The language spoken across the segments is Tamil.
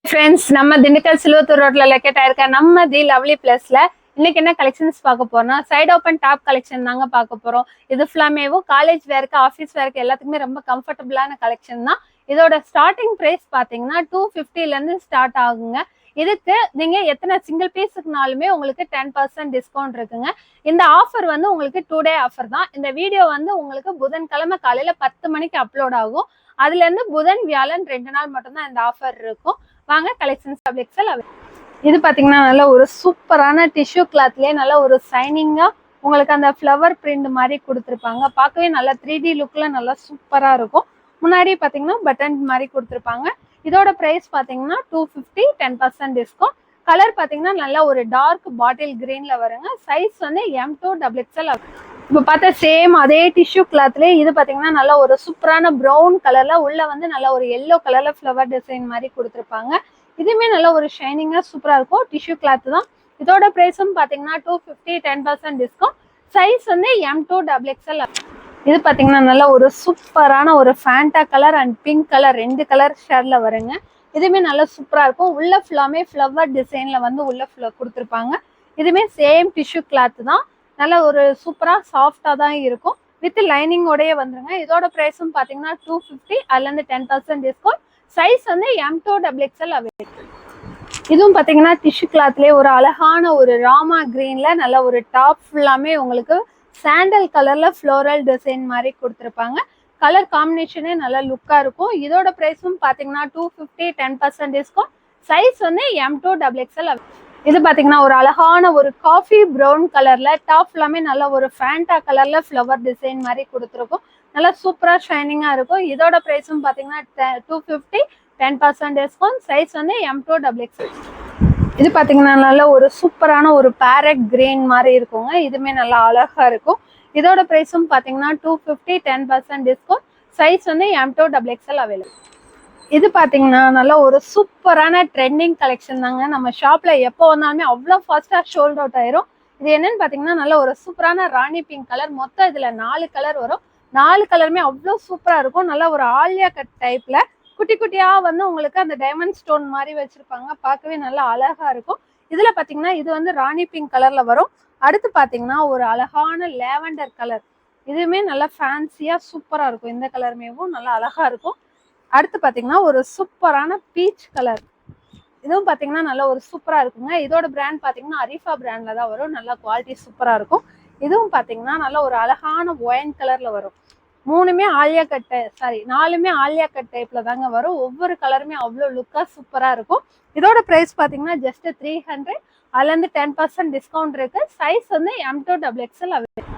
ஃப்ரெண்ட்ஸ், நம்ம திண்டுக்கல் சிலுவத்தூர் ரோட்ல லொக்கேட் ஆயிருக்க நம்ம தி லவ்லி பிளேஸ்ல இன்னைக்கு என்ன கலெக்ஷன்ஸ் பார்க்க போறோம்னா சைட் ஓப்பன் டாப் கலெக்ஷன் தாங்க பார்க்க போறோம். இது ஃபுல்லாமேவும் காலேஜ் வேர்க்கு ஆஃபீஸ் வேர்க்கு எல்லாத்துக்குமே ரொம்ப கம்ஃபர்டபுளான கலெக்ஷன் தான். இதோட ஸ்டார்டிங் பிரைஸ் பாத்தீங்கன்னா 250ல இருந்து ஸ்டார்ட் ஆகுங்க. இதுக்கு நீங்க எத்தனை சிங்கிள் பீஸுக்குனாலுமே உங்களுக்கு 10% டிஸ்கவுண்ட் இருக்குங்க. இந்த ஆஃபர் வந்து உங்களுக்கு 2 டே ஆஃபர் தான். இந்த வீடியோ வந்து உங்களுக்கு புதன்கிழமை காலையில 10 மணிக்கு அப்லோட் ஆகும். அதுல இருந்து புதன் வியாழன் 2 நாள் மட்டும்தான் இந்த ஆஃபர் இருக்கும். வாங்க கலெக்ஷன்ஸ் பப்ளிக்ஸல். இது பாத்தீங்கன்னா நல்ல ஒரு சூப்பரான டிஷ்யூ கிளாத்லயே நல்ல ஒரு சைனிங்கா உங்களுக்கு அந்த ஃப்ளவர் பிரிண்ட் மாதிரி கொடுத்துருப்பாங்க. பார்க்கவே நல்லா 3D லுக்ல நல்லா சூப்பரா இருக்கும். முன்னாடி பாத்தீங்கன்னா பட்டன் மாதிரி கொடுத்துருப்பாங்க. இதோட பிரைஸ் பாத்தீங்கன்னா 250, 10% டிஸ்கவுண்ட். கலர் பாத்தீங்கன்னா நல்ல ஒரு டார்க் பாட்டில் கிரீன்ல வருங்க. சைஸ் வந்து M2 XXL. இப்போ பார்த்தா சேம் அதே டிஷ்யூ கிளாத்லேயே இது பார்த்தீங்கன்னா நல்ல ஒரு சூப்பரான ப்ரௌன் கலர்ல உள்ள வந்து நல்ல ஒரு எல்லோ கலர்ல ஃப்ளவர் டிசைன் மாதிரி கொடுத்துருப்பாங்க. இதுவுமே நல்ல ஒரு ஷைனிங்கா சூப்பரா இருக்கும். டிஷ்யூ கிளாத் தான். இதோட பிரைஸும் பார்த்தீங்கன்னா 250, 10% டிஸ்கவுண்ட். சைஸ் வந்து M2 XXL. இது பார்த்தீங்கன்னா நல்ல ஒரு சூப்பரான ஒரு Fanta colour and pink colour 2 colour ஷேட்ல வருங்க. இதுவுமே நல்லா சூப்பரா இருக்கும். உள்ள ஃபுல்லாமே ஃப்ளவர் டிசைன்ல வந்து உள்ள கொடுத்துருப்பாங்க. இதுவுமே சேம் டிஷ்யூ கிளாத் தான். நல்ல ஒரு சூப்பரா சாஃப்டா தான் இருக்கும். வித் லைனிங்கோடய வந்துருங்க. இதோட பிரைஸும் பாத்தீங்கன்னா 250, அதுல இருந்து 10% டிஸ்கவுண்ட். சைஸ் வந்து M2 XXL அவைலபிள். இதுவும் பாத்தீங்கன்னா டிஷ்யூ கிளாத்லயே ஒரு அழகான ஒரு ராமா கிரீன்ல நல்ல ஒரு டாப் ஃபுல்லாமே உங்களுக்கு சாண்டல் கலர்ல ஃப்ளோரல் டிசைன் மாதிரி கொடுத்துருப்பாங்க. கலர் காம்பினேஷனே நல்ல லுக்கா இருக்கும். இதோட பிரைஸும் பாத்தீங்கன்னா 250, 10% டிஸ்கவுண்ட். சைஸ் வந்து M2 XXL. இது பாத்தீங்கன்னா ஒரு அழகான ஒரு காஃபி ப்ரௌன் கலர்ல டாப் எல்லாமே நல்ல ஒரு ஃபேண்டா கலர்ல ஃப்ளவர் டிசைன் மாதிரி கொடுத்துருக்கும். நல்லா சூப்பரா ஷைனிங்கா இருக்கும். இதோட பிரைஸும் பாத்தீங்கன்னா 250, 10% டிஸ்கவுண்ட். சைஸ் வந்து M2 XXL. இது பாத்தீங்கன்னா நல்ல ஒரு சூப்பரான ஒரு பேரட் கிரீன் மாதிரி இருக்குங்க. இதுமே நல்லா அழகா இருக்கும். இதோட பிரைஸும் பாத்தீங்கன்னா 250, 10% டிஸ்கவுண்ட். சைஸ் வந்து M2 XXL அவைலபிள். இது பாத்தீங்கன்னா நல்ல ஒரு சூப்பரான ட்ரெண்டிங் கலெக்ஷன் தாங்க. நம்ம ஷாப்ல எப்போ வந்தாலுமே அவ்வளோ ஃபாஸ்டா சோல்ட் அவுட் ஆயிரும். இது என்னன்னு பாத்தீங்கன்னா நல்ல ஒரு சூப்பரான ராணி பிங்க் கலர். மொத்தம் இதுல 4 கலர் வரும். 4 கலருமே அவ்வளோ சூப்பரா இருக்கும். நல்ல ஒரு ஆலியா கட் டைப்ல குட்டி குட்டியா வந்து உங்களுக்கு அந்த டைமண்ட் ஸ்டோன் மாதிரி வச்சிருப்பாங்க. பார்க்கவே நல்லா அழகா இருக்கும். இதுல பாத்தீங்கன்னா இது வந்து ராணி பிங்க் கலர்ல வரும். அடுத்து பாத்தீங்கன்னா ஒரு அழகான லேவண்டர் கலர். இதுவுமே நல்லா ஃபேன்சியா சூப்பரா இருக்கும். இந்த கலருமேவும் நல்லா அழகா இருக்கும். அடுத்து பாத்தீங்கன்னா ஒரு சூப்பரான பீச் கலர். இதுவும் பாத்தீங்கன்னா நல்ல ஒரு சூப்பரா இருக்குங்க. இதோட பிராண்ட் பாத்தீங்கன்னா அரிஃபா பிராண்ட்ல தான் வரும். நல்லா குவாலிட்டி சூப்பரா இருக்கும். இதுவும் பாத்தீங்கன்னா நல்ல ஒரு அழகான ஒயின் கலர்ல வரும். 3மே ஆலியா கட், சாரி 4மே ஆலியா கட் டைப்ல தாங்க வரும். ஒவ்வொரு கலருமே அவ்வளோ லுக்கா சூப்பரா இருக்கும். இதோட பிரைஸ் பாத்தீங்கன்னா ஜஸ்ட் 300, அதுல இருந்து 10% டிஸ்கவுண்ட் இருக்கு. சைஸ் வந்து M2 XXL அவைலபிள்.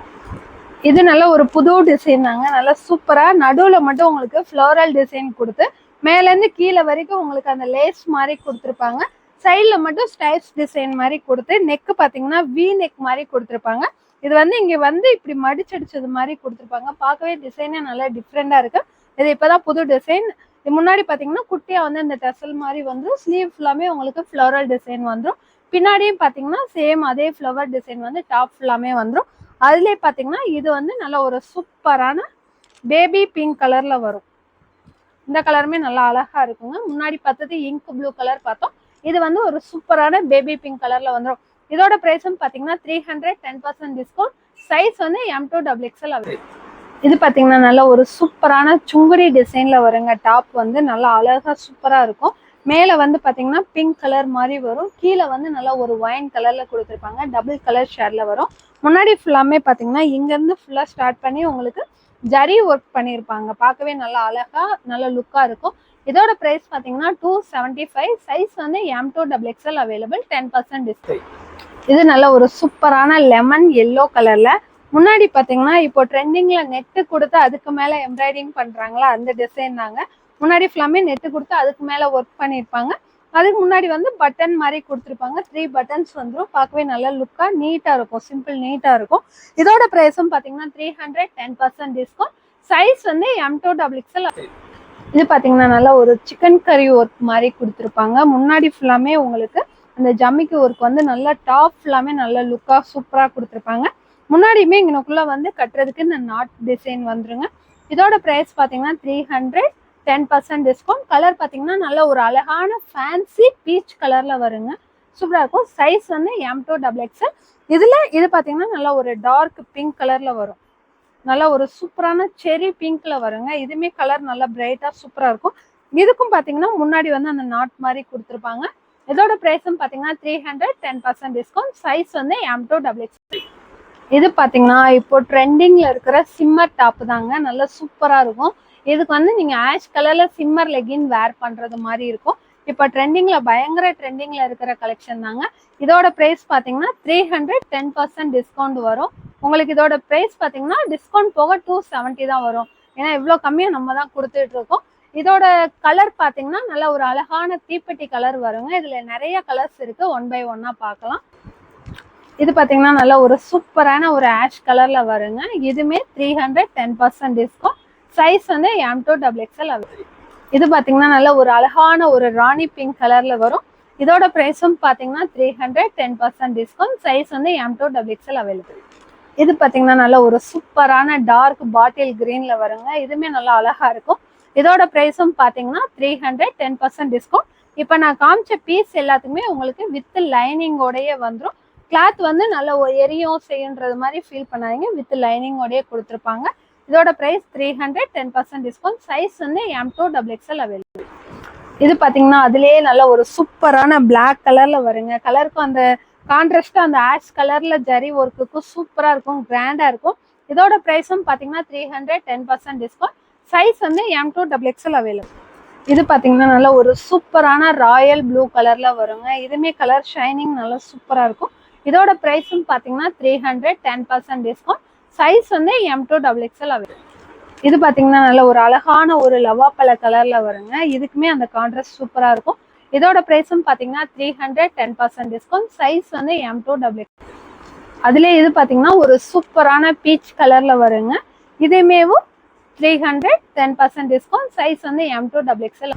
இது நல்ல ஒரு புது டிசைன் தாங்க. நல்லா சூப்பரா நடுவுல மட்டும் உங்களுக்கு ஃப்ளோரல் டிசைன் கொடுத்து மேல இருந்து கீழே வரைக்கும் உங்களுக்கு அந்த லேஸ் மாதிரி கொடுத்துருப்பாங்க. சைட்ல மட்டும் ஸ்டைப்ஸ் டிசைன் மாதிரி கொடுத்து நெக் பாத்தீங்கன்னா வி நெக் மாதிரி கொடுத்துருப்பாங்க. இது வந்து இங்க வந்து இப்படி மடிச்சடிச்சது மாதிரி கொடுத்துருப்பாங்க. பார்க்கவே டிசைனே நல்லா டிஃப்ரெண்டா இருக்கு. இது இப்பதான் புது டிசைன். இது முன்னாடி பாத்தீங்கன்னா குட்டியா வந்து இந்த டெசல் மாதிரி வந்துடும். ஸ்லீவ் ஃபுல்லாமே உங்களுக்கு ஃப்ளோரல் டிசைன் வந்துடும். பின்னாடியும் பாத்தீங்கன்னா சேம் அதே ஃப்ளவர் டிசைன் வந்து டாப் ஃபுல்லாமே வந்துடும். அதுலேயே பார்த்தீங்கன்னா இது வந்து நல்ல ஒரு சூப்பரான பேபி பிங்க் கலர்ல வரும். இந்த கலருமே நல்லா அழகா இருக்குங்க. முன்னாடி பார்த்தது இங்க் ப்ளூ கலர் பார்த்தோம். இது வந்து ஒரு சூப்பரான பேபி பிங்க் கலர்ல வந்துடும். இதோட பிரைஸும் பார்த்தீங்கன்னா 300, 10% டிஸ்கவுண்ட். சைஸ் வந்து M2 XXL அவைலபிள். இது பார்த்தீங்கன்னா நல்ல ஒரு சூப்பரான சுங்குடி டிசைன்ல வருங்க. டாப் வந்து நல்லா அழகா சூப்பரா இருக்கும். மேலே வந்து பார்த்தீங்கன்னா பிங்க் கலர் மாதிரி வரும். கீழே வந்து நல்லா ஒரு ஒயின் கலர்ல கொடுத்துருப்பாங்க. டபுள் கலர் ஷேட்ல வரும். முன்னாடி ஃபுல்லாமே பார்த்தீங்கன்னா இங்கேருந்து ஃபுல்லாக ஸ்டார்ட் பண்ணி உங்களுக்கு ஜரி ஒர்க் பண்ணியிருப்பாங்க. பார்க்கவே நல்லா அழகா நல்ல லுக்காக இருக்கும். இதோட ப்ரைஸ் பார்த்தீங்கன்னா 275. சைஸ் வந்து M2 XXL அவைலபிள். 10% டிஸ்கவுண்ட். இது நல்ல ஒரு சூப்பரான லெமன் எல்லோ கலர்ல. முன்னாடி பார்த்தீங்கன்னா இப்போ ட்ரெண்டிங்ல நெட்டு கொடுத்து அதுக்கு மேலே எம்ப்ராய்டிங் பண்ணுறாங்களா அந்த டிசைன் தாங்க. முன்னாடி ஃபுல்லாமே நெட்டு கொடுத்து அதுக்கு மேலே ஒர்க் பண்ணியிருப்பாங்க. அதுக்கு முன்னாடி வந்து பட்டன் மாதிரி கொடுத்துருப்பாங்க. 3 பட்டன்ஸ் வந்துடும். பார்க்கவே நல்லா லுக்கா நீட்டா இருக்கும். சிம்பிள் நீட்டா இருக்கும். இதோட பிரைஸும் பார்த்தீங்கன்னா 300, 10% டிஸ்கவுண்ட். சைஸ் வந்து M2 XXL. இது பார்த்தீங்கன்னா நல்லா ஒரு சிக்கன் கறி ஒர்க் மாதிரி கொடுத்துருப்பாங்க. முன்னாடி ஃபுல்லாமே உங்களுக்கு அந்த ஜம்மிக்கு ஒர்க் வந்து நல்லா டாப் ஃபுல்லாமே நல்ல லுக்கா சூப்பரா கொடுத்துருப்பாங்க. முன்னாடியுமே இங்கனக்குள்ள வந்து கட்டுறதுக்கு இந்த நாட் டிசைன் வந்துருங்க. இதோட பிரைஸ் பார்த்தீங்கன்னா 300, 10% டிஸ்கவுண்ட். கலர் பார்த்தீங்கன்னா நல்ல ஒரு அழகான ஃபேன்சி பீச் கலர்ல வருங்க. சூப்பரா இருக்கும். சைஸ் வந்து M2XXL. இது பார்த்தீங்கன்னா நல்ல ஒரு டார்க் பிங்க் கலர்ல வரும். நல்ல ஒரு சூப்பரான செரி பிங்க்ல வருங்க. இதுமே கலர் நல்லா பிரைட்டா சூப்பரா இருக்கும். இதுக்கும் பார்த்தீங்கன்னா முன்னாடி வந்து அந்த நாட் மாதிரி கொடுத்துருப்பாங்க. இதோட பிரைஸும் பார்த்தீங்கன்னா 300, 10% டிஸ்கவுண்ட். சைஸ் வந்து M2XXL. இது பார்த்தீங்கன்னா இப்போ ட்ரெண்டிங்ல இருக்கிற சிம்மர் டாப் தாங்க. நல்லா சூப்பரா இருக்கும். இதுக்கு வந்து நீங்க ஆஷ் கலர்ல சிம்மர் லெகின் வேர் பண்றது மாதிரி இருக்கும். இப்போ பயங்கர ட்ரெண்டிங்ல இருக்கிற கலெக்ஷன் தாங்க. இதோட பிரைஸ் பார்த்தீங்கன்னா 300, 10% டிஸ்கவுண்ட் வரும். உங்களுக்கு இதோட பிரைஸ் பார்த்தீங்கன்னா டிஸ்கவுண்ட் போக 270 தான் வரும். ஏன்னா இவ்வளோ கம்மியாக நம்ம தான் கொடுத்துட்டு இருக்கோம். இதோட கலர் பார்த்தீங்கன்னா நல்ல ஒரு அழகான தீப்பெட்டி கலர் வருங்க. இதுல நிறைய கலர்ஸ் இருக்கு. 1 by 1 பார்க்கலாம். இது பார்த்தீங்கன்னா நல்ல ஒரு சூப்பரான ஒரு ஆஷ் கலர்ல வருங்க. இதுமே 300, 10% டிஸ்கவுண்ட். சைஸ் வந்து M2XXL. இது பார்த்தீங்கன்னா நல்ல ஒரு அழகான ஒரு ராணி பிங்க் கலர்ல வரும். இதோட பிரைஸும் பார்த்தீங்கன்னா 300, 10% டிஸ்கவுண்ட். சைஸ் வந்து M2XXL அவைலபிள். இது பார்த்தீங்கன்னா நல்ல ஒரு சூப்பரான டார்க் பாட்டில் கிரீன்ல வருங்க. இதுமே நல்லா அழகா இருக்கும். இதோட பிரைஸும் பார்த்தீங்கன்னா 300, 10% டிஸ்கவுண்ட். இப்போ நான் காமிச்ச பீஸ் எல்லாத்துக்குமே உங்களுக்கு வித் லைனிங்கோடயே வந்துடும். கிளாத் வந்து நல்ல எரியும் செய்யுன்றது மாதிரி ஃபீல் பண்ணாதீங்க. வித் லைனிங்கோடயே கொடுத்துருப்பாங்க. இதோட பிரைஸ் 300, 10% டிஸ்கவுண்ட். சைஸ் வந்து M2XXL அவைலபிள். இது பார்த்தீங்கன்னா அதுலேயே நல்ல ஒரு சூப்பரான பிளாக் கலர்ல வருங்க. கலருக்கும் அந்த கான்ட்ராஸ்டா அந்த ஆஷ் கலர்ல ஜரி ஒர்க்குக்கும் சூப்பரா இருக்கும், கிராண்டா இருக்கும். இதோட பிரைஸும் பார்த்தீங்கன்னா 300, 10% டிஸ்கவுண்ட். சைஸ் வந்து M2XXL அவைலபிள். இது பார்த்தீங்கன்னா நல்ல ஒரு சூப்பரான ராயல் ப்ளூ கலர்ல வருங்க. இதுமே கலர் ஷைனிங் நல்லா சூப்பரா இருக்கும். இதோட பிரைஸும் பார்த்தீங்கன்னா 300, 10% டிஸ்கவுண்ட். சைஸ் வந்து M2XXL அவைலபிள். இது பார்த்தீங்கன்னா நல்ல ஒரு அழகான ஒரு லவாப்பழ கலர்ல வருங்க. இதுக்குமே அந்த கான்ட்ராஸ்ட் சூப்பரா இருக்கும். இதோட பிரைஸும் பார்த்தீங்கன்னா 300, 10% டிஸ்கவுண்ட். சைஸ் வந்து M2XXL. அதுலேயே இது பார்த்தீங்கன்னா ஒரு சூப்பரான பீச் கலர்ல வருங்க. இதுமேவும் 300, 10% டிஸ்கவுண்ட். சைஸ் வந்து M2XXL.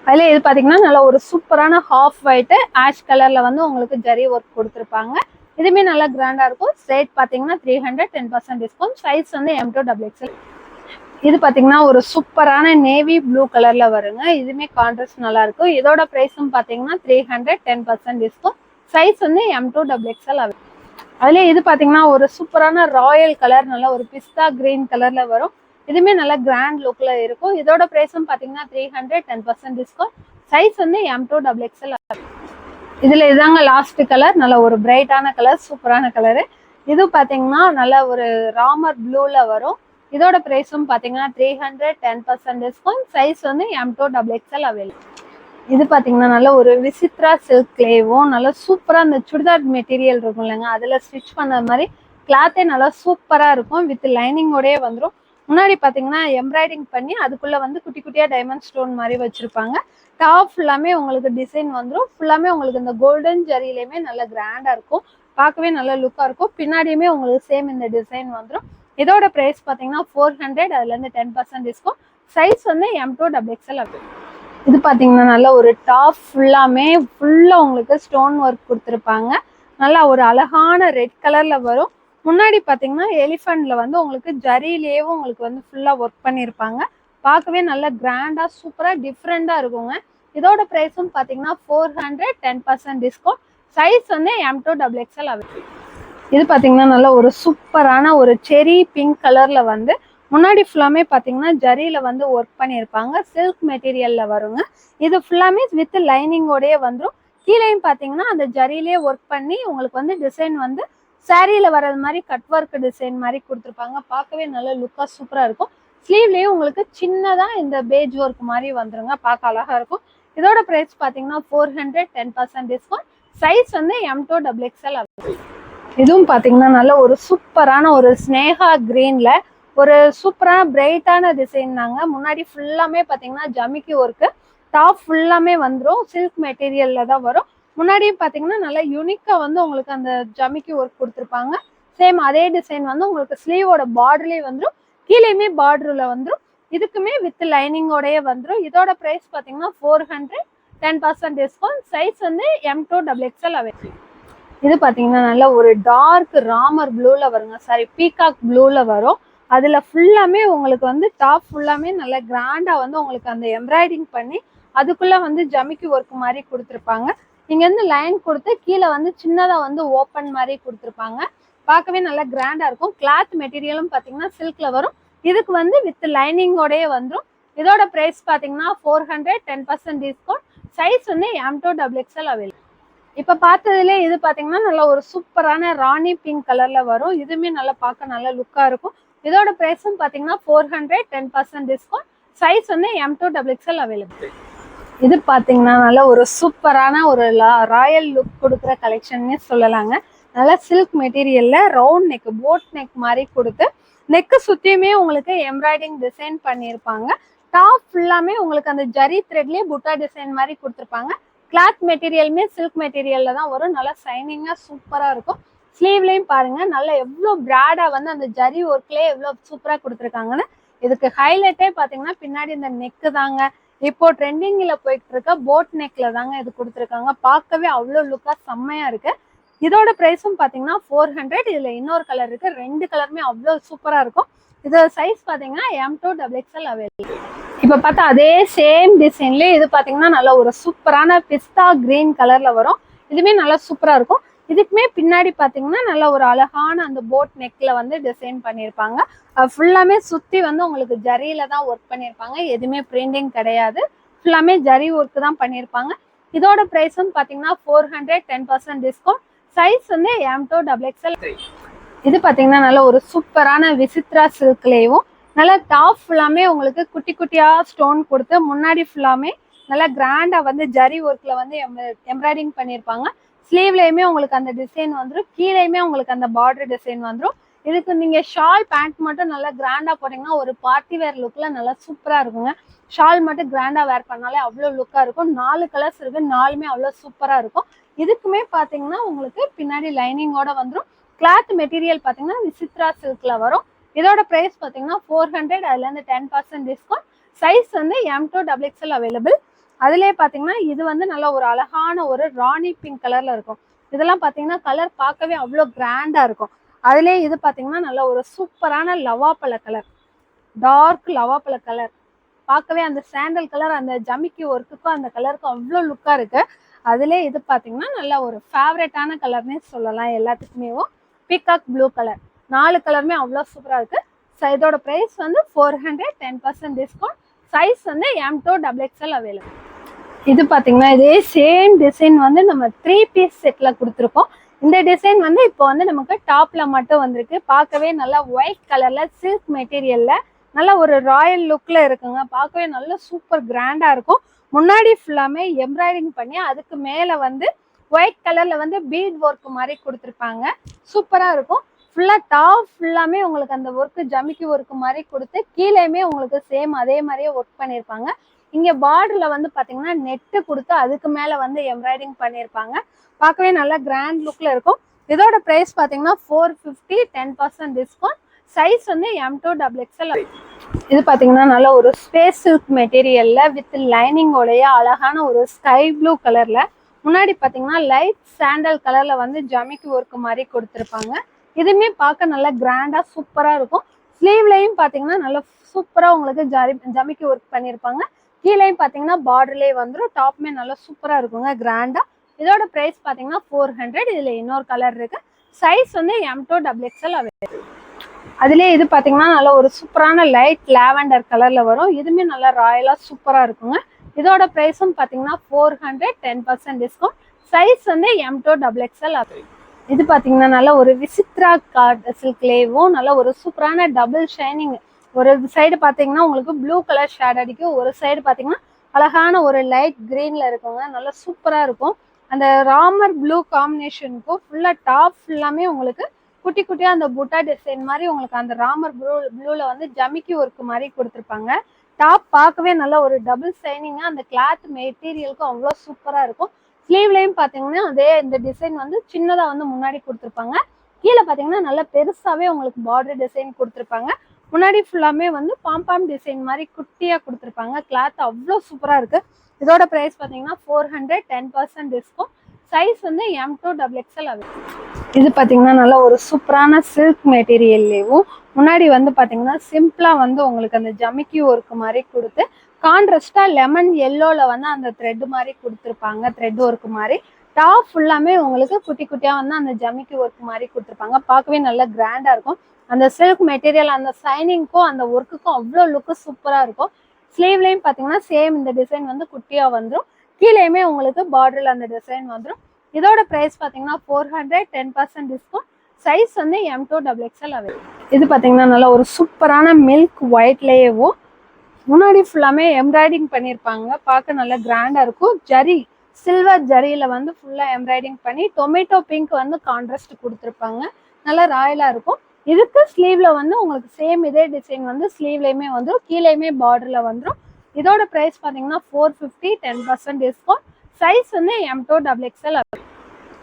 அதில் இது பார்த்தீங்கன்னா நல்ல ஒரு சூப்பரான ஹாஃப் ஒயிட்டு ஆஷ் கலர்ல வந்து உங்களுக்கு ஜரி ஒர்க் கொடுத்துருப்பாங்க. இதுவுமே நல்லா கிராண்டா இருக்கும். ரேட் பார்த்தீங்கன்னா 300, 10% டிஸ்கவுண்ட். சைஸ் வந்து M2XXL. இது பார்த்தீங்கன்னா ஒரு சூப்பரான நேவி ப்ளூ கலர்ல வருங்க. இதுவுமே கான்ட்ராஸ்ட் நல்லா இருக்கும். இதோட பிரைஸும் பார்த்தீங்கன்னா 300, 10% டிஸ்கவுண்ட். சைஸ் வந்து M2XXL. அதுலேயே இது பார்த்தீங்கன்னா ஒரு சூப்பரான ராயல் கலர், நல்ல ஒரு பிஸ்தா கிரீன் கலர்ல வரும். இதுவுமே நல்ல கிராண்ட் லுக்ல இருக்கும். இதோட பிரைஸும் பார்த்தீங்கன்னா 300, 10% டிஸ்கவுண்ட். சைஸ் வந்து M2XXL. இதுல இதாங்க லாஸ்ட் கலர். நல்ல ஒரு பிரைட்டான கலர், சூப்பரான கலரு. இது பார்த்தீங்கன்னா நல்ல ஒரு ராமர் ப்ளூல வரும். இதோட பிரைஸும் பார்த்தீங்கன்னா 300, 10% டிஸ்கவுண்ட். சைஸ் வந்து M2XXL அவைலபிள். இது பார்த்தீங்கன்னா நல்ல ஒரு விசித்ரா சில்க் கிளேவும் நல்ல சூப்பராக அந்த சுடிதார் மெட்டீரியல் இருக்கும் இல்லைங்க, அதில் ஸ்டிச் பண்ண மாதிரி கிளாத்தே நல்லா சூப்பராக இருக்கும். வித் லைனிங்கோடயே வந்துடும். முன்னாடி பார்த்தீங்கன்னா எம்ப்ராய்டிங் பண்ணி அதுக்குள்ளே வந்து குட்டி குட்டியாக டைமண்ட் ஸ்டோன் மாதிரி வச்சுருப்பாங்க. டாப் ஃபுல்லாமே உங்களுக்கு டிசைன் வந்துடும். ஃபுல்லாமே உங்களுக்கு இந்த கோல்டன் ஜரியிலையுமே நல்ல கிராண்டாக இருக்கும். பார்க்கவே நல்ல லுக்காக இருக்கும். பின்னாடியுமே உங்களுக்கு சேம் இந்த டிசைன் வந்துடும். இதோட ப்ரைஸ் பார்த்தீங்கன்னா 400, அதுலேருந்து 10% டிஸ்கவுண்ட். சைஸ் வந்து M2XXL. இது பார்த்தீங்கன்னா நல்ல ஒரு டாப் ஃபுல்லாக உங்களுக்கு ஸ்டோன் ஒர்க் கொடுத்துருப்பாங்க. நல்லா ஒரு அழகான ரெட் கலரில் வரும். முன்னாடி பார்த்தீங்கன்னா எலிஃபண்ட்ல வந்து உங்களுக்கு ஜரியிலேயும் உங்களுக்கு வந்து ஃபுல்லாக ஒர்க் பண்ணியிருப்பாங்க. பார்க்கவே நல்ல கிராண்டாக சூப்பராக டிஃப்ரெண்டாக இருக்குங்க. இதோட ப்ரைஸும் பார்த்தீங்கன்னா 400, 10% டிஸ்கவுண்ட். சைஸ் வந்து M2XXL அவைலபிள். இது பார்த்தீங்கன்னா நல்ல ஒரு சூப்பரான ஒரு செரி பிங்க் கலரில் வந்து முன்னாடி ஃபுல்லாமே பார்த்தீங்கன்னா ஜரியில் வந்து ஒர்க் பண்ணியிருப்பாங்க. சில்க் மெட்டீரியலில் வருங்க. இது ஃபுல்லாமே வித் லைனிங்கோடயே வந்துடும். கீழேயும் பார்த்தீங்கன்னா அந்த ஜரியிலே ஒர்க் பண்ணி உங்களுக்கு வந்து டிசைன் வந்து சாரியில் வர்றது மாதிரி கட் ஒர்க் டிசைன் மாதிரி கொடுத்துருப்பாங்க. பார்க்கவே நல்ல லுக்காக சூப்பராக இருக்கும். ஸ்லீவ்லேயும் உங்களுக்கு சின்னதாக இந்த பேஜ் ஒர்க் மாதிரி வந்துருங்க. பார்க்க அழகாக இருக்கும். இதோட ப்ரைஸ் பார்த்தீங்கன்னா 400, 10% டிஸ்கவுண்ட். சைஸ் வந்து M2XXL. இதுவும் பார்த்தீங்கன்னா நல்ல ஒரு சூப்பரான ஒரு ஸ்னேகா கிரீனில் ஒரு சூப்பரான பிரைட்டான டிசைன் தாங்க. முன்னாடி ஃபுல்லாமே பார்த்தீங்கன்னா ஜமிக்கி ஒர்க்கு, டாப் ஃபுல்லாமே வந்துடும். சில்க் மெட்டீரியலில் தான் வரும். முன்னாடியும் பார்த்தீங்கன்னா நல்லா யூனிக்காக வந்து உங்களுக்கு அந்த ஜமிக்கி ஒர்க் கொடுத்துருப்பாங்க. சேம் அதே டிசைன் வந்து உங்களுக்கு ஸ்லீவோட பார்டர்லேயே வந்துடும். கீழேயுமே பார்டரில் வந்துடும். இதுக்குமே வித் லைனிங்கோடயே வந்துடும். இதோட ப்ரைஸ் பார்த்தீங்கன்னா 400, 10% டிஸ்கவுண்ட். சைஸ் வந்து M2XXL அவைலபிள். இது பார்த்தீங்கன்னா நல்ல ஒரு டார்க் ராமர் ப்ளூவில் வருங்க. சாரி, பீகாக் ப்ளூவில் வரும். அதுல ஃபுல்லாமே உங்களுக்கு வந்து டாப் ஃபுல்லாமே நல்ல கிராண்டா வந்து உங்களுக்கு அந்த எம்ப்ராய்டிங் பண்ணி அதுக்குள்ள வந்து ஜமிக்கி ஒர்க் மாதிரி கொடுத்துருப்பாங்க. இங்க இருந்து லைன் கொடுத்து கீழே வந்து சின்னதா வந்து ஓப்பன் மாதிரி கொடுத்துருப்பாங்க. பார்க்கவே நல்லா கிராண்டா இருக்கும். கிளாத் மெட்டீரியலும் பாத்தீங்கன்னா சில்க்ல வரும். இதுக்கு வந்து வித் லைனிங்கோடய வந்துடும். இதோட பிரைஸ் பாத்தீங்கன்னா 400, 10% டிஸ்கவுண்ட். சைஸ் வந்து M2XXL அவைலபிள். இப்ப பார்த்ததுல இது பாத்தீங்கன்னா நல்ல ஒரு சூப்பரான ராணி பிங்க் கலர்ல வரும். இதுவுமே நல்லா பார்க்க நல்ல லுக்கா இருக்கும். இதோட பிரைஸும் பாத்தீங்கன்னா 400, 10% டிஸ்கவுண்ட். சைஸ் வந்து M2XXL அவைலபிள். இது பாத்தீங்கன்னா நல்ல ஒரு சூப்பரான ஒரு ராயல் லுக் கொடுக்குற கலெக்ஷன்னே சொல்லலாங்க. நல்லா சில்க் மெட்டீரியல்ல ரவுண்ட் நெக், போட் நெக் மாதிரி கொடுத்து நெக்கு சுத்தியுமே உங்களுக்கு எம்ப்ராய்டிங் டிசைன் பண்ணியிருப்பாங்க. டாப் ஃபுல்லாமே உங்களுக்கு அந்த ஜரி த்ரெட்லயே புட்டா டிசைன் மாதிரி கொடுத்துருப்பாங்க. கிளாத் மெட்டீரியலுமே சில்க் மெட்டீரியல்ல தான் வரும். நல்லா ஷைனிங்கா சூப்பரா இருக்கும். ஸ்லீவ்லயும் பாருங்க நல்லா எவ்வளவு பிராடா வந்து அந்த ஜரி ஒர்க்லயே எவ்வளவு சூப்பரா கொடுத்துருக்காங்கன்னு. இதுக்கு ஹைலைட்டே பாத்தீங்கன்னா பின்னாடி இந்த நெக்கு தாங்க. இப்போ ட்ரெண்டிங்ல போயிட்டு இருக்க போட் நெக்ல தாங்க இது கொடுத்துருக்காங்க. பார்க்கவே அவ்வளோ லுக்கா செம்மையா இருக்கு. இதோட பிரைஸும் பாத்தீங்கன்னா 400. இதுல இன்னொரு கலர் இருக்கு. ரெண்டு கலருமே அவ்வளோ சூப்பரா இருக்கும். இதோட சைஸ் பாத்தீங்கன்னா M2XXL அவைலபிள். இப்ப பார்த்தா அதே சேம் டிசைன்ல இது பாத்தீங்கன்னா நல்ல ஒரு சூப்பரான பிஸ்தா கிரீன் கலர்ல வரும். இதுவுமே நல்லா சூப்பரா இருக்கும். இதுக்குமே பின்னாடி பாத்தீங்கன்னா நல்ல ஒரு அழகான அந்த போட் நெக்ல வந்து டிசைன் பண்ணியிருப்பாங்க. ஃபுல்லாமே சுத்தி வந்து உங்களுக்கு ஜரியில தான் ஒர்க் பண்ணியிருப்பாங்க. எதுவுமே பிரிண்டிங் கிடையாது. ஃபுல்லாமே ஜரி ஒர்க் தான் பண்ணியிருப்பாங்க. இதோட பிரைஸும் பாத்தீங்கன்னா 400, 10% டிஸ்கவுண்ட். சைஸ் வந்து M2XXL. இது பாத்தீங்கன்னா நல்ல ஒரு சூப்பரான விசித்ரா சில்க்லேயும் நல்லா டாப் ஃபுல்லாமே உங்களுக்கு குட்டி குட்டியா ஸ்டோன் கொடுத்து முன்னாடி ஃபுல்லாமே நல்லா கிராண்டா வந்து ஜரி ஒர்க்ல வந்து எம்ப்ராய்டிங் பண்ணியிருப்பாங்க. ஸ்லீவ்லயுமே உங்களுக்கு அந்த டிசைன் வந்துடும். கீழேயுமே உங்களுக்கு அந்த பார்டர் டிசைன் வந்துடும். இதுக்கு நீங்க ஷால் பேண்ட் மட்டும் நல்லா கிராண்டா போட்டீங்கன்னா ஒரு பார்ட்டி வேர் லுக்ல நல்லா சூப்பரா இருக்குங்க. ஷால் மட்டும் கிராண்டா வேர் பண்ணாலே அவ்வளோ லுக்கா இருக்கும். 4 கலர்ஸ் இருக்கு. 4மே அவ்வளோ சூப்பரா இருக்கும். இதுக்குமே பாத்தீங்கன்னா உங்களுக்கு பின்னாடி லைனிங்கோட வந்துடும். கிளாத் மெட்டீரியல் பாத்தீங்கன்னா விசித்ரா சில்க்ல வரும். இதோட பிரைஸ் பாத்தீங்கன்னா 400. அதுல இருந்து 10% டிஸ்கவுண்ட். சைஸ் வந்து M2XXL அவைலபிள். அதுலயே பாத்தீங்கன்னா இது வந்து நல்ல ஒரு அழகான ஒரு ராணி பிங்க் கலர்ல இருக்கும். இதெல்லாம் பாத்தீங்கன்னா கலர் பார்க்கவே அவ்வளோ கிராண்டா இருக்கும். அதுலயே இது பாத்தீங்கன்னா நல்ல ஒரு சூப்பரான லவாப்பழ கலர், டார்க் லவாப்பழ கலர். பார்க்கவே அந்த சாண்டல் கலர் அந்த ஜமிக்கி ஒர்க்குக்கும் அந்த கலருக்கும் அவ்வளோ லுக்கா இருக்கு. அதுலயே இது பாத்தீங்கன்னா நல்ல ஒரு ஃபேவரட்டான கலர்னே சொல்லலாம். எல்லாத்துக்குமே பீகாக் ப்ளூ கலர். 4 கலருமே அவ்வளோ சூப்பரா இருக்கு. இதோட பிரைஸ் வந்து 400, 10% டிஸ்கவுண்ட். சைஸ் வந்து M2XXL அவைலபிள். இது பாத்தீங்கன்னா இதே சேம் டிசைன் வந்து நம்ம 3 பீஸ் செட்ல கொடுத்துருக்கோம். இந்த டிசைன் வந்து இப்போ வந்து நமக்கு டாப்ல மட்டும் வந்திருக்கு. பார்க்கவே நல்லா ஒயிட் கலர்ல சில்க் மெட்டீரியல்ல நல்ல ஒரு ராயல் லுக்ல இருக்குங்க. பார்க்கவே நல்ல சூப்பர் கிராண்டா இருக்கும். முன்னாடி ஃபுல்லாமே எம்ப்ராய்டிங் பண்ணி அதுக்கு மேல வந்து ஒயிட் கலர்ல வந்து பீட் ஒர்க் மாதிரி கொடுத்துருப்பாங்க. சூப்பரா இருக்கும். ஃபுல்லா டாப் ஃபுல்லாமே உங்களுக்கு அந்த ஒர்க் ஜமிக்கி ஒர்க் மாதிரி கொடுத்து கீழேயுமே உங்களுக்கு சேம் அதே மாதிரியே ஒர்க் பண்ணியிருப்பாங்க. இங்க பார்டர்ல வந்து பாத்தீங்கன்னா நெட்டு கொடுத்து அதுக்கு மேல வந்து எம்ப்ராய்டிங் பண்ணியிருப்பாங்க. பார்க்கவே நல்லா கிராண்ட் லுக்ல இருக்கும். இதோட பிரைஸ் பாத்தீங்கன்னா 450, 10% டிஸ்கவுண்ட். சைஸ் வந்து M2XXL. இது பாத்தீங்கன்னா நல்ல ஒரு ஸ்பேஸ் சில்க் மெட்டீரியல்ல வித் லைனிங்கோடைய அழகான ஒரு ஸ்கை ப்ளூ கலர்ல முன்னாடி பாத்தீங்கன்னா லைட் சாண்டல் கலர்ல வந்து ஜமிக்கி ஒர்க் மாதிரி கொடுத்துருப்பாங்க. இதுவுமே பார்க்க நல்லா கிராண்டா சூப்பரா இருக்கும். ஸ்லீவ்லயும் பாத்தீங்கன்னா நல்லா சூப்பரா உங்களுக்கு ஜமிக்கி ஒர்க் பண்ணியிருப்பாங்க. கீழேயும் பாத்தீங்கன்னா பார்டர்லயே வந்துடும். டாப்மே நல்லா சூப்பரா இருக்குங்க கிராண்டா. இதோட பிரைஸ் பாத்தீங்கன்னா 400. இதுல இன்னொரு கலர் இருக்கு. சைஸ் வந்து M2XXL அவைலபிள். அதுலயே இது பாத்தீங்கன்னா நல்ல ஒரு சூப்பரான லைட் லாவெண்டர் கலர்ல வரும். இதுவுமே நல்லா ராயலா சூப்பரா இருக்குங்க. இதோட பிரைஸும் பாத்தீங்கன்னா 400, 10% டிஸ்கவுண்ட். சைஸ் வந்து M2XXL அவைலபிள். இது பாத்தீங்கன்னா நல்ல ஒரு விசித்ரா கார்ட் சில்க்லேயும் நல்ல ஒரு சூப்பரான டபுள் ஷைனிங். ஒரு சைடு பாத்தீங்கன்னா உங்களுக்கு ப்ளூ கலர் ஷேட் அடிக்கும். ஒரு சைடு பாத்தீங்கன்னா அழகான ஒரு லைட் கிரீன்ல இருக்குங்க. நல்லா சூப்பரா இருக்கும். அந்த ராமர் ப்ளூ காம்பினேஷனுக்கும் ஃபுல்லா டாப் ஃபுல்லாமே உங்களுக்கு குட்டி குட்டியா அந்த புட்டா டிசைன் மாதிரி உங்களுக்கு அந்த ராமர் ப்ளூல வந்து ஜமிக்கி ஒர்க் மாதிரி கொடுத்துருப்பாங்க. டாப் பார்க்கவே நல்ல ஒரு டபுள் ஷைனிங்கா அந்த கிளாத் மெட்டீரியலுக்கும் அவ்வளோ சூப்பரா இருக்கும். ஸ்லீவ்லயும் பாத்தீங்கன்னா அதே இந்த டிசைன் வந்து சின்னதா வந்து முன்னாடி கொடுத்துருப்பாங்க. கீழே பாத்தீங்கன்னா நல்லா பெருசாவே உங்களுக்கு பார்டர் டிசைன் கொடுத்துருப்பாங்க. முன்னாடி ஃபுல்லாமே வந்து பாம்பாம் டிசைன் மாதிரி குட்டியா கொடுத்துருப்பாங்க. கிளாத் அவ்வளோ சூப்பரா இருக்கு. இதோட பிரைஸ் பாத்தீங்கன்னா 400, 10% டிஸ்கவுண்ட். சைஸ் வந்து M2XXL அவைலபிள். இது பார்த்தீங்கன்னா நல்ல ஒரு சூப்பரான சில்க் மெட்டீரியல்லேயும் முன்னாடி வந்து பார்த்தீங்கன்னா சிம்பிளாக வந்து உங்களுக்கு அந்த ஜமிக்கி ஒர்க் மாதிரி கொடுத்து கான்ட்ராஸ்டாக லெமன் எல்லோவில் வந்து அந்த த்ரெட் மாதிரி கொடுத்துருப்பாங்க. த்ரெட் ஒர்க் மாதிரி டாப் ஃபுல்லாமே உங்களுக்கு குட்டி குட்டியாக வந்து அந்த ஜமிக்கி ஒர்க் மாதிரி கொடுத்துருப்பாங்க. பார்க்கவே நல்லா கிராண்டாக இருக்கும். அந்த சில்க் மெட்டீரியல் அந்த சைனிங்க்கும் அந்த ஒர்க்குக்கும் அவ்வளோ லுக்கு சூப்பராக இருக்கும். ஸ்லீவ்லேயும் பார்த்தீங்கன்னா சேம் இந்த டிசைன் வந்து குட்டியாக வந்துடும். கீழேயுமே உங்களுக்கு பார்டரில் அந்த டிசைன் வந்துடும். இதோட ப்ரைஸ் பார்த்தீங்கன்னா 400, 10% டிஸ்கவுண்ட். சைஸ் வந்து M2XXL அவைலபிள். இது பார்த்தீங்கன்னா நல்லா ஒரு சூப்பரான மில்க் ஒயிட்லேயேவும் முன்னாடி ஃபுல்லாமே எம்ப்ராய்டிங் பண்ணியிருப்பாங்க. பார்க்க நல்லா கிராண்டாக இருக்கும். ஜரி சில்வர் ஜரியில் வந்து ஃபுல்லாக எம்ப்ராய்டிங் பண்ணி டொமேட்டோ பிங்க் வந்து கான்ட்ராஸ்ட் கொடுத்துருப்பாங்க. நல்லா ராயலாக இருக்கும். இதுக்கு ஸ்லீவில் வந்து உங்களுக்கு சேம் இதே டிசைன் வந்து ஸ்லீவ்லேயுமே வந்துடும். கீழேயுமே பார்டரில் வந்துடும். இதோட ப்ரைஸ் பார்த்தீங்கன்னா 450, 10% டிஸ்கவுண்ட். சைஸ் வந்து M2XXL.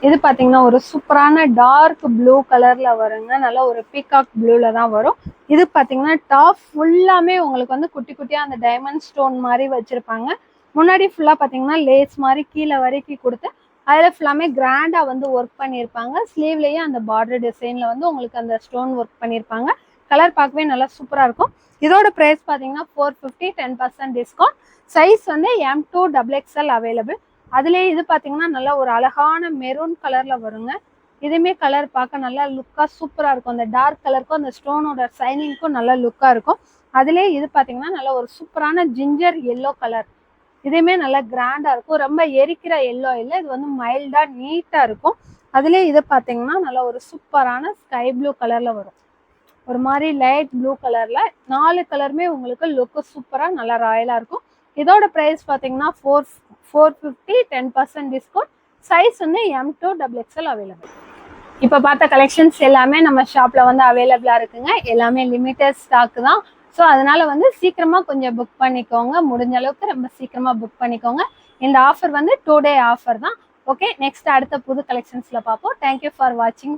இது பார்த்தீங்கன்னா ஒரு சூப்பரான டார்க் ப்ளூ கலரில் வருங்க. நல்லா ஒரு பீகாக் ப்ளூவில் தான் வரும். இது பார்த்தீங்கன்னா டாப் ஃபுல்லாமே உங்களுக்கு வந்து குட்டி குட்டியாக அந்த டைமண்ட் ஸ்டோன் மாதிரி வச்சுருப்பாங்க. முன்னாடி ஃபுல்லாக பார்த்தீங்கன்னா லேஸ் மாதிரி கீழே வரைக்கும் கொடுத்து அதில் ஃபுல்லாமே கிராண்டாக வந்து ஒர்க் பண்ணியிருப்பாங்க. ஸ்லீவ்லேயே அந்த பார்டர் டிசைனில் வந்து உங்களுக்கு அந்த ஸ்டோன் ஒர்க் பண்ணியிருப்பாங்க. கலர் பார்க்கவே நல்லா சூப்பராக இருக்கும். இதோட ப்ரைஸ் பார்த்தீங்கன்னா 450, 10% டிஸ்கவுண்ட். சைஸ் வந்து M2XXL அவைலபிள். அதுலேயே இது பார்த்தீங்கன்னா நல்லா ஒரு அழகான மெரூன் கலரில் வருங்க. இதுவுமே கலர் பார்க்க நல்லா லுக்காக சூப்பராக இருக்கும். அந்த டார்க் கலருக்கும் அந்த ஸ்டோனோட சைனிங்க்கும் நல்லா லுக்காக இருக்கும். அதுலேயே இது பார்த்தீங்கன்னா நல்லா ஒரு சூப்பரான ஜிஞ்சர் எல்லோ கலர். இதுவுமே நல்லா கிராண்டாக இருக்கும். ரொம்ப எரிக்கிற எல்லோ இல்லை, இது வந்து மைல்டாக நீட்டாக இருக்கும். அதுலேயே இது பார்த்தீங்கன்னா நல்லா ஒரு சூப்பரான ஸ்கை ப்ளூ கலரில் வரும். ஒரு மாதிரி லைட் ப்ளூ கலரில் 4 கலருமே உங்களுக்கு லுக்கு சூப்பராக நல்லா ராயலாக இருக்கும். இதோட ப்ரைஸ் பார்த்தீங்கன்னா 450, 10% டிஸ்கவுண்ட். சைஸ் வந்து M2XXL அவைலபிள். இப்போ பார்த்த கலெக்ஷன்ஸ் எல்லாமே நம்ம ஷாப்பில் வந்து அவைலபிளாக இருக்குங்க. எல்லாமே லிமிட்டட் ஸ்டாக் தான். ஸோ அதனால வந்து சீக்கிரமாக கொஞ்சம் புக் பண்ணிக்கோங்க. முடிஞ்ச அளவுக்கு ரொம்ப சீக்கிரமாக புக் பண்ணிக்கோங்க. இந்த ஆஃபர் வந்து 2 டே ஆஃபர் தான். ஓகே, நெக்ஸ்ட் அடுத்த புது கலெக்ஷன்ஸில் பார்ப்போம். தேங்க்யூ ஃபார் வாட்சிங்.